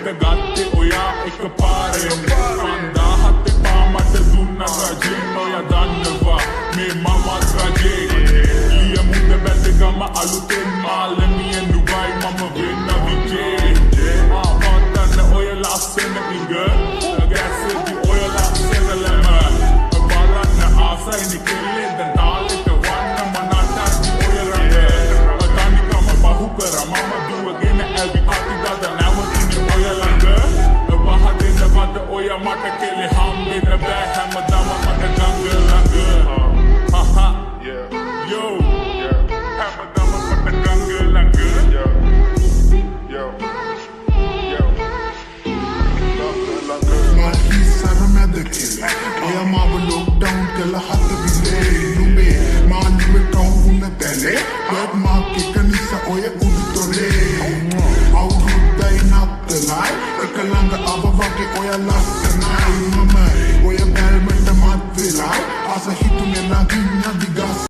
හිත ගත්තේ ඔයා එකපාරෙන් පන්දාහත් එපා මට දුන්නා රජෙන් ඔයා දන්නවා මේ මමත් රජේ ලියමුද බැදගම අලුතෙන් මාළමිය නුබයි මම වෙන්න විජේ ආපත්තන්න ඔය ලස්සන ඉඟ ගැස්සෙදි ඔය ලස්සන ලැම බලන්න ආසයිනි කෙල්ලෙද තාලෙට වන්න මනටත් ඔය රඟ තනිකම බහු කර මම දුවගෙන ඇවි අතිදද නැවතින ඔය ළඟ වහදෙන්න වද ඔය මට කෙලෙ හම්බෙන්න බෑ හැමදාම මට ගඟ ළඟ හහා යෝ හැමදාම මට ගඟ ළඟ Marquis Saramada killer. Oya mama lockdown killer hat the bile. Numbe man numbe town unna tele. Wet market kanisa oya udutole. Audu dai nakkalai. Ekalanga abavake oya lassanai. Mama oya bel metta mat vilai. Asa hitu me lagi na digas.